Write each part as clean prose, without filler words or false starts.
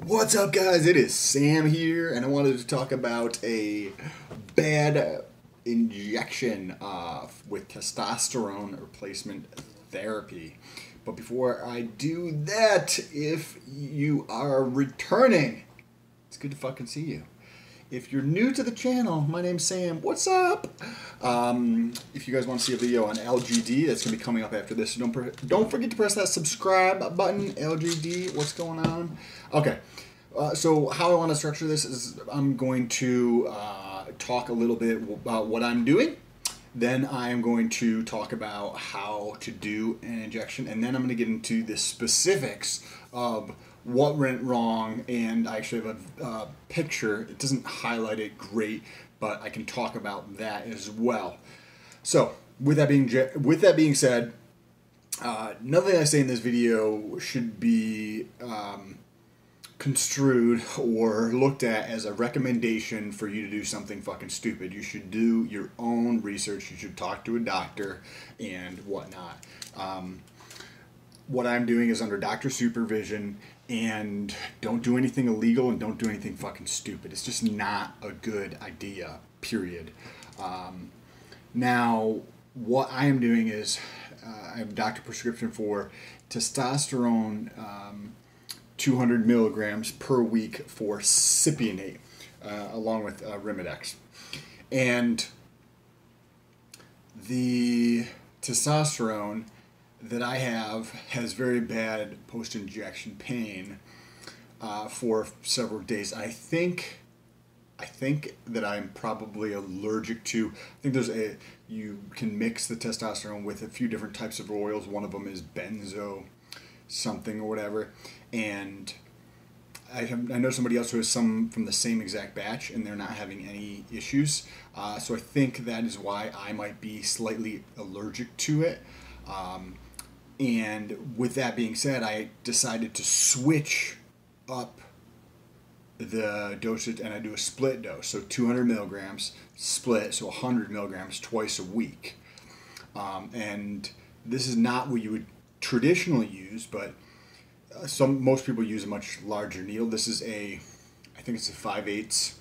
What's up, guys? It is Sam here, and I wanted to talk about a bad injection with testosterone replacement therapy. But before I do that, if you are returning, it's good to fucking see you. If you're new to the channel, my name's Sam. What's up? If you guys want to see a video on LGD, that's going to be coming up after this. So don't forget to press that subscribe button. LGD, what's going on? Okay. So how I want to structure this is I'm going to talk a little bit about what I'm doing. Then I am going to talk about how to do an injection. And then I'm going to get into the specifics of what went wrong, and I actually have a picture. It doesn't highlight it great, but I can talk about that as well. So, with that being said, nothing I say in this video should be construed or looked at as a recommendation for you to do something fucking stupid. You should do your own research. You should talk to a doctor and whatnot. What I'm doing is under doctor supervision, and don't do anything illegal and don't do anything fucking stupid. It's just not a good idea, period. Now, what I am doing is I have a doctor prescription for testosterone 200 milligrams per week for cypionate, along with Rimidex. And the testosterone that I have has very bad post-injection pain for several days. I think that I'm probably allergic to. I think you can mix the testosterone with a few different types of oils. One of them is benzo something or whatever, and I know somebody else who has some from the same exact batch, and they're not having any issues. So I think that is why I might be slightly allergic to it. And with that being said, I decided to switch up the dosage, and I do a split dose. So 200 milligrams split, so 100 milligrams twice a week. And this is not what you would traditionally use, but most people use a much larger needle. This is I think it's a 5/8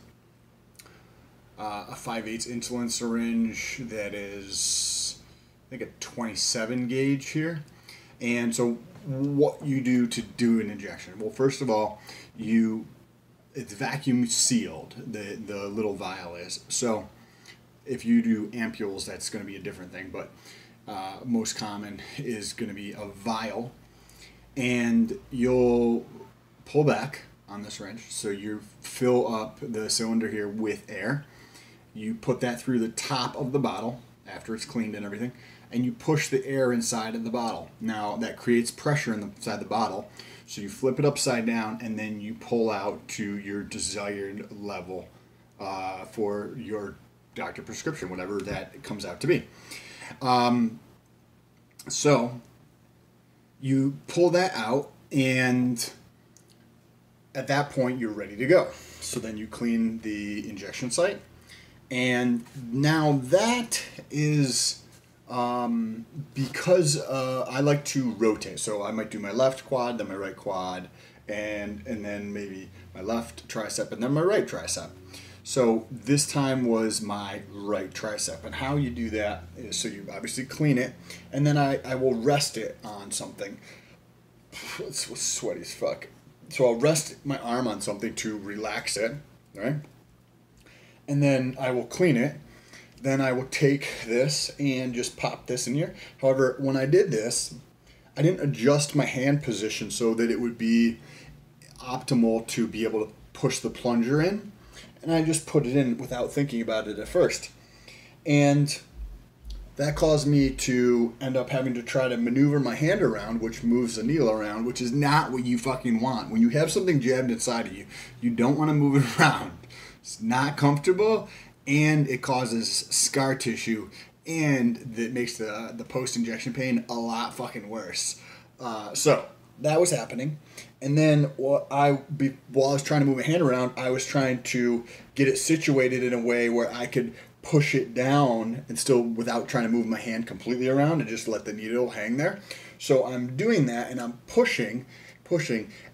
insulin syringe that is, I think, a 27 gauge here. And so what you do to do an injection, well, first of all, it's vacuum sealed, the little vial is. So if you do ampules, that's going to be a different thing, but most common is going to be a vial, and you'll pull back on the syringe. So you fill up the cylinder here with air. You put that through the top of the bottle after it's cleaned and everything, and you push the air inside of the bottle. Now that creates pressure inside the bottle, so you flip it upside down, and then you pull out to your desired level for your doctor prescription, whatever that comes out to be. So you pull that out, and at that point you're ready to go. So then you clean the injection site, and now that is because I like to rotate. So I might do my left quad, then my right quad, and then maybe my left tricep, and then my right tricep. So this time was my right tricep. And how you do that is, so you obviously clean it, and then I will rest it on something. It's sweaty as fuck. So I'll rest my arm on something to relax it, right? And then I will clean it. Then I will take this and just pop this in here. However, when I did this, I didn't adjust my hand position so that it would be optimal to be able to push the plunger in. And I just put it in without thinking about it at first. And that caused me to end up having to try to maneuver my hand around, which moves the needle around, which is not what you fucking want. When you have something jabbed inside of you, you don't want to move it around. It's not comfortable, and it causes scar tissue, and that makes the post-injection pain a lot fucking worse. So that was happening. And then while I was trying to move my hand around, I was trying to get it situated in a way where I could push it down and still without trying to move my hand completely around and just let the needle hang there. So I'm doing that, and I'm pushing,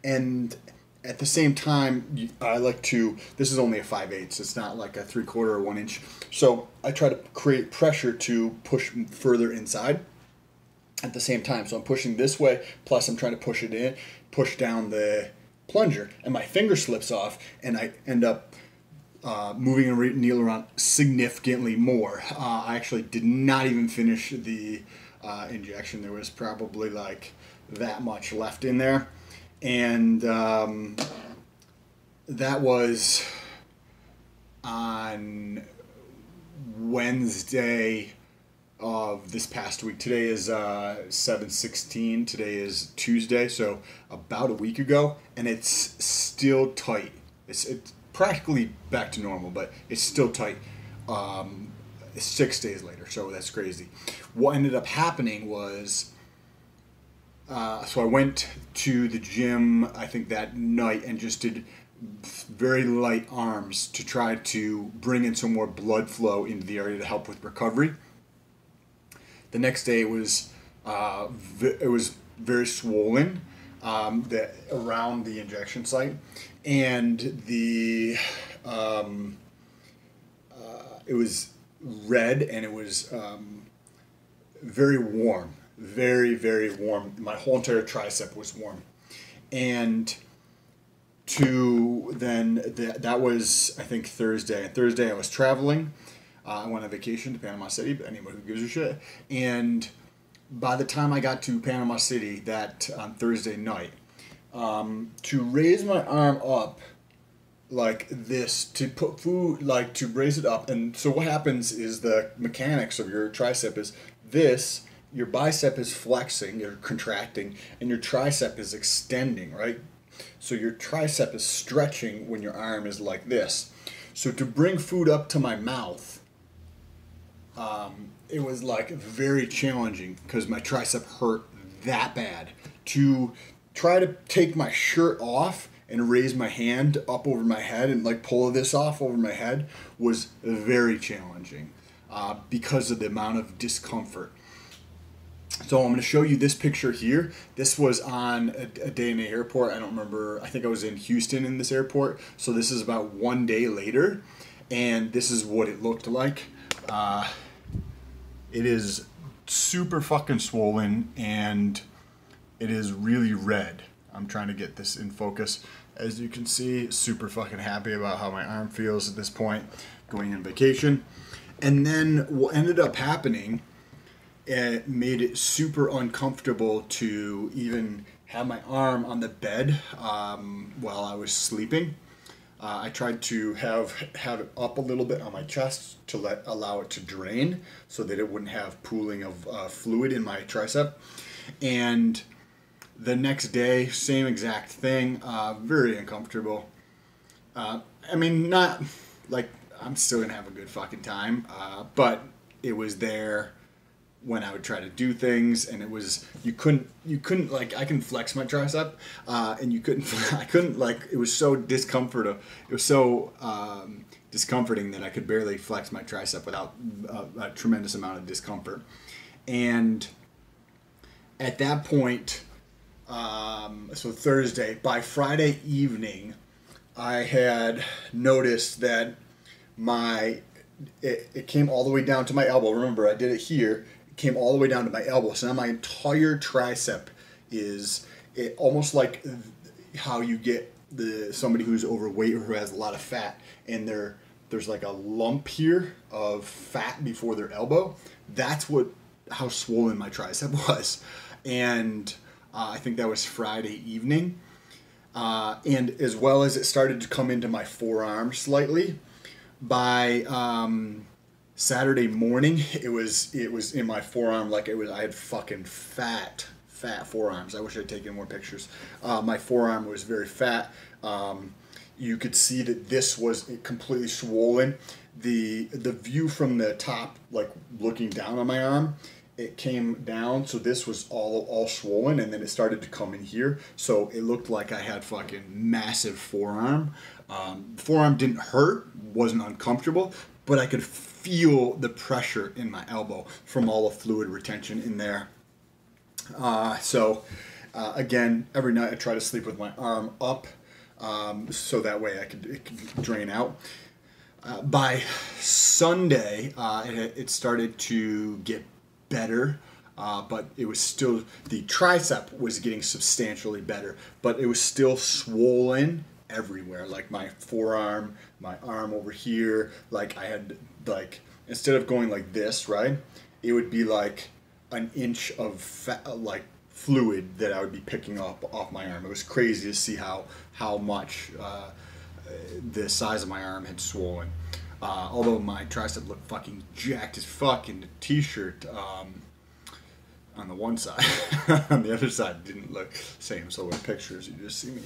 and at the same time, I like to, this is only a 5/8, it's not like a 3/4 or 1 inch. So I try to create pressure to push further inside at the same time. So I'm pushing this way, plus I'm trying to push down the plunger, and my finger slips off, and I end up moving the needle around significantly more. I actually did not even finish the injection. There was probably like that much left in there. And that was on Wednesday of this past week. Today is 7/16. Today is Tuesday, so about a week ago, and it's still tight. It's practically back to normal, but it's still tight. It's 6 days later, so that's crazy. What ended up happening was, so I went to the gym, I think that night, and just did very light arms to try to bring in some more blood flow into the area to help with recovery. The next day it was very swollen around the injection site, and it was red, and it was very warm, very, very warm. My whole entire tricep was warm. And that was, I think, Thursday. Thursday I was traveling. I went on vacation to Panama City, but anybody who gives a shit. And by the time I got to Panama City on Thursday night, to raise my arm up like this, to put food, like to raise it up. And so what happens is the mechanics of your tricep is this: your bicep is flexing, you're contracting, and your tricep is extending, right? So your tricep is stretching when your arm is like this. So to bring food up to my mouth, it was like very challenging because my tricep hurt that bad. To try to take my shirt off and raise my hand up over my head and like pull this off over my head was very challenging because of the amount of discomfort. So I'm going to show you this picture here. This was on a day in the airport. I don't remember. I think I was in Houston in this airport. So this is about 1 day later, and this is what it looked like. It is super fucking swollen, and it is really red. I'm trying to get this in focus. As you can see, super fucking happy about how my arm feels at this point, going on vacation. And then what ended up happening, it made it super uncomfortable to even have my arm on the bed while I was sleeping. I tried to have it up a little bit on my chest to allow it to drain so that it wouldn't have pooling of fluid in my tricep. And the next day, same exact thing, very uncomfortable. I mean, not like I'm still gonna have a good fucking time, but it was there when I would try to do things, and it was, you couldn't like, I can flex my tricep, and I couldn't like, it was so discomforting that I could barely flex my tricep without a tremendous amount of discomfort. And at that point, so Thursday, by Friday evening, I had noticed that it came all the way down to my elbow. Remember, I did it here. Came all the way down to my elbow. So now my entire tricep is almost like how you get somebody who's overweight or who has a lot of fat, and there's like a lump here of fat before their elbow. That's how swollen my tricep was. And I think that was Friday evening. And as well as it started to come into my forearm slightly. By Saturday morning, it was in my forearm like I had fucking fat forearms. I wish I'd taken more pictures. My forearm was very fat. You could see that this was completely swollen. The view from the top, like looking down on my arm, it came down, so this was all swollen, and then it started to come in here. So it looked like I had fucking massive forearm. Forearm didn't hurt, wasn't uncomfortable, but I could feel the pressure in my elbow from all the fluid retention in there. Again, every night I try to sleep with my arm up. so that way it could drain out. By Sunday, it started to get better, but it was still, the tricep was getting substantially better, but it was still swollen everywhere, like my forearm, my arm over here. Like I had, like, instead of going like this, right, it would be like an inch of like fluid that I would be picking up off my arm. It was crazy to see how much the size of my arm had swollen. Although my tricep looked fucking jacked as fuck in the t-shirt on the one side. On the other side, it didn't look the same. So with pictures, you just see me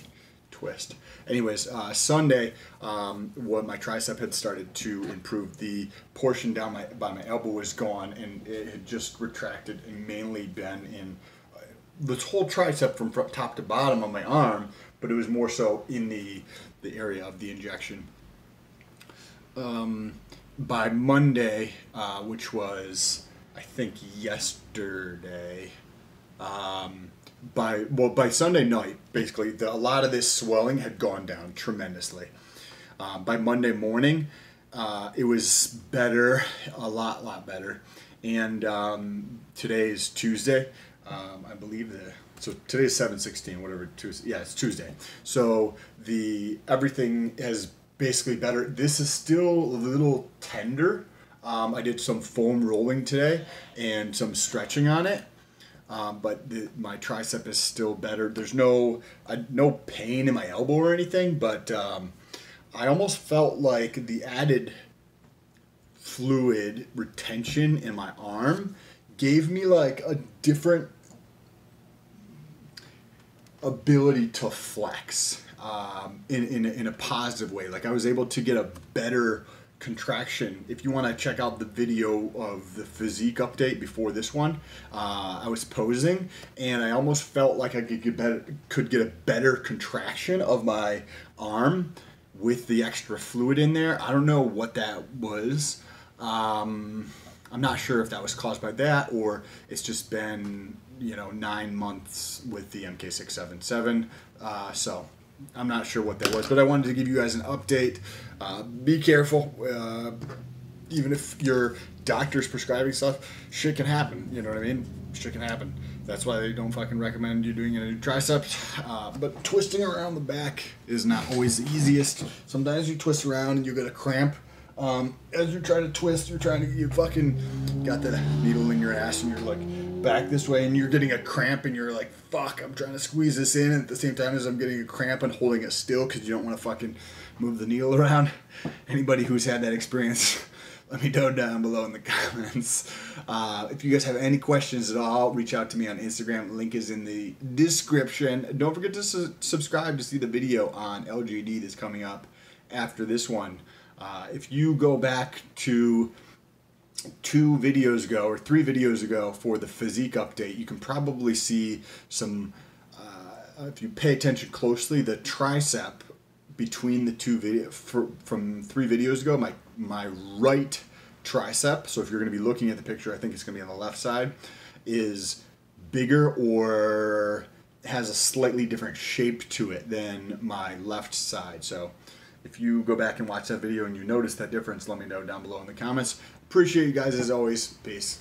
twist. Anyways, Sunday, what my tricep had started to improve. The portion down by my elbow was gone, and it had just retracted and mainly been in this whole tricep from top to bottom of my arm, but it was more so in the area of the injection. By Monday, which was, I think, yesterday, by Sunday night, basically, a lot of this swelling had gone down tremendously. By Monday morning, it was better, a lot better. And today is Tuesday, I believe. So today's 7/16, whatever Tuesday. Yeah, it's Tuesday. So everything has basically better. This is still a little tender. I did some foam rolling today and some stretching on it. But my tricep is still better. There's no pain in my elbow or anything, but I almost felt like the added fluid retention in my arm gave me like a different ability to flex in a positive way. Like I was able to get a better contraction. If you want to check out the video of the physique update before this one, I was posing and I almost felt like I could get a better contraction of my arm with the extra fluid in there. I don't know what that was. I'm not sure if that was caused by that or it's just been 9 months with the MK677. So I'm not sure what that was, but I wanted to give you guys an update. Be careful. Even if your doctor's prescribing stuff, shit can happen. You know what I mean? Shit can happen. That's why they don't fucking recommend you doing any triceps. But twisting around the back is not always the easiest. Sometimes you twist around and you get a cramp. As you're trying to twist, you fucking got the needle in your ass and you're like back this way and you're getting a cramp and you're like, fuck, I'm trying to squeeze this in at the same time as I'm getting a cramp and holding it still because you don't want to fucking move the needle around. Anybody who's had that experience, let me know down below in the comments. If you guys have any questions at all, reach out to me on Instagram. Link is in the description. Don't forget to subscribe to see the video on LGD that's coming up after this one. If you go back to 2 videos ago or 3 videos ago for the physique update, you can probably see some, if you pay attention closely, the tricep between the 2 videos from 3 videos ago, my right tricep, so if you're going to be looking at the picture, I think it's going to be on the left side, is bigger or has a slightly different shape to it than my left side. So if you go back and watch that video and you notice that difference, let me know down below in the comments. Appreciate you guys as always. Peace.